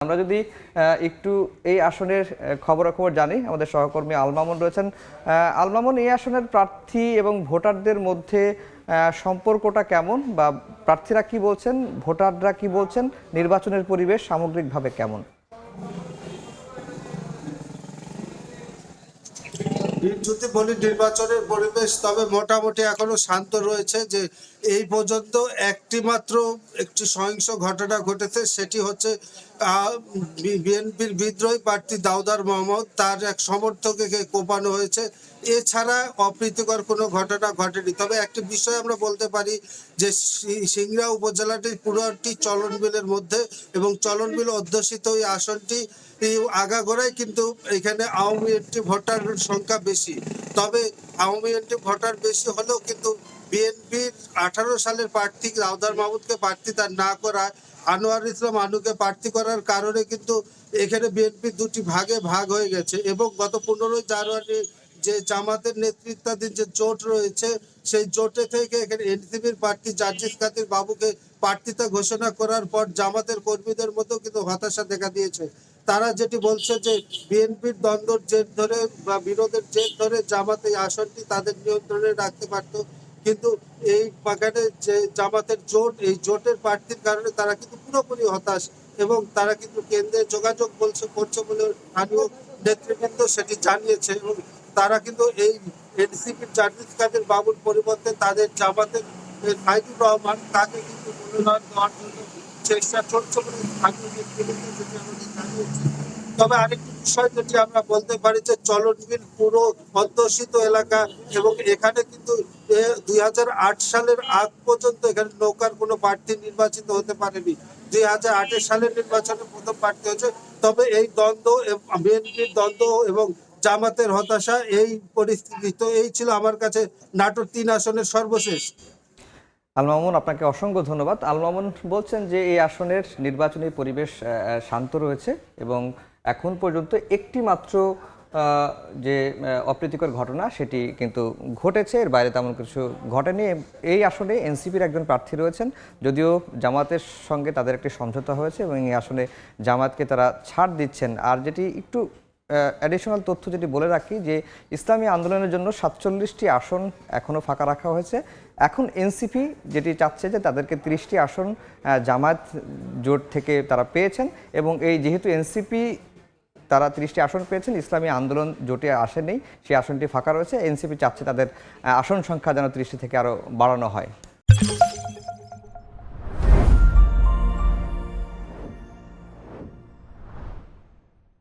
আমরা যদি একটু এই আসনের খবরাখবর জানি, আমাদের সহকর্মী আল মামুন রয়েছেন। আল মামুন, এই আসনের প্রার্থী এবং ভোটারদের মধ্যে সম্পর্কটা কেমন, বা প্রার্থীরা কি বলছেন, ভোটাররা কি বলছেন, নির্বাচনের পরিবেশ সামগ্রিকভাবে কেমন? যদি বলি নির্বাচনের পরিবেশ, তবে মোটামুটি এখনো শান্ত রয়েছে। যে এই পর্যন্ত একটি মাত্র একটি সহিংস ঘটনা ঘটেছে, সেটি হচ্ছে বিএনপির বিদ্রোহী প্রার্থী দাউদার মোহাম্মদ, তার এক সমর্থককে কোপানো হয়েছে। এছাড়া অপ্রীতিকর কোনো ঘটনা ঘটেনি। তবে একটি বিষয় আমরা বলতে পারি যে সিংড়া উপজেলাটি পুরোটি চলন বিলের মধ্যে, এবং চলন বিল অধ্যুষিত এই আসনটি আগাগোড়াই কিন্তু এখানে আওয়ামী এন্ট্রি ভোটার সংখ্যা বেশি। তবে আওয়ামী এন্ট্রি ভোটার বেশি হলেও কিন্তু বিএনপির 18 সালের প্রার্থী দাউদার মাহমুদকে প্রার্থী তার না করায় আনোয়ার ইসলাম আনুকে প্রার্থী করার কারণে কিন্তু এখানে বিএনপি দুটি ভাগে ভাগ হয়ে গেছে। এবং গত 15 জানুয়ারি যে জামাতের নেতৃত্বাধীন যে জোট রয়েছে, সেই জোটে থেকে এখানে এনসিপির প্রার্থী জার্জিস খাতির বাবুকে প্রার্থিতা ঘোষণা করার পর জামাতের কর্মীদের মধ্যেও কিন্তু হতাশা দেখা দিয়েছে। তারা যেটি বলছে যে বিএনপির দ্বন্দ্বের জের ধরে বা বিরোধের জের ধরে জামাত এই আসনটি তাদের নিয়ন্ত্রণে রাখতে পারত, কিন্তু এই বাগানে যে জামাতের জোট, এই জোটের প্রার্থীর কারণে তারা কিন্তু পুরোপুরি হতাশ। এবং তারা কিন্তু কেন্দ্রে যোগাযোগ করছে বলে স্থানীয় নেতৃবৃন্দ সেটি জানিয়েছে। এবং তারা কিন্তু এই এনসিপির জার্জিস খাতির বাবুর পরিবর্তে তাদের জামাতের সাইদুর রহমান, তাকে কিন্তু মনোনয়ন দেওয়ার জন্য চেষ্টা চলছে বলে স্থানীয় নেতৃবৃন্দ যেটি আমাদের জানিয়েছে। তবে আরেকটি বিষয় যেটি আমরা বলতে পারি যে চলন বিল পুরো অধ্যুষিত এলাকা, এবং এখানে কিন্তু 2008 সালের আগ পর্যন্ত এখানে নৌকার কোনো প্রার্থী নির্বাচিত হতে পারেনি। 2008 সালের নির্বাচনে প্রথম প্রার্থী হয়েছে। তবে এই দ্বন্দ্ব, বিএনপির দ্বন্দ্ব এবং জামাতের হতাশা, এই পরিস্থিতি। তো এই ছিল আমার কাছে নাটোর 3 আসনের সর্বশেষ। আল মামুন, আপনাকে অসংখ্য ধন্যবাদ। আল মামুন বলছেন যে এই আসনের নির্বাচনী পরিবেশ শান্ত রয়েছে, এবং এখন পর্যন্ত একটি মাত্র যে অপ্রীতিকর ঘটনা সেটি কিন্তু ঘটেছে, এর বাইরে তেমন কিছু ঘটেনি। এই আসনে এনসিপির একজন প্রার্থী রয়েছেন, যদিও জামাতের সঙ্গে তাদের একটি সমঝোতা হয়েছে এবং এই আসনে জামাতকে তারা ছাড় দিচ্ছেন। আর যেটি একটু অ্যাডিশনাল তথ্য যেটি বলে রাখি, যে ইসলামী আন্দোলনের জন্য 47টি আসন এখনও ফাঁকা রাখা হয়েছে। এখন এনসিপি যেটি চাচ্ছে যে তাদেরকে 30টি আসন জামায়াত জোট থেকে তারা পেয়েছেন, এবং এই যেহেতু এনসিপি তারা 30টি আসন পেয়েছেন, ইসলামী আন্দোলন জোটে আসেনি, সেই আসনটি ফাঁকা রয়েছে। এনসিপি চাচ্ছে তাদের আসন সংখ্যা যেন 30টি থেকে আরও বাড়ানো হয়।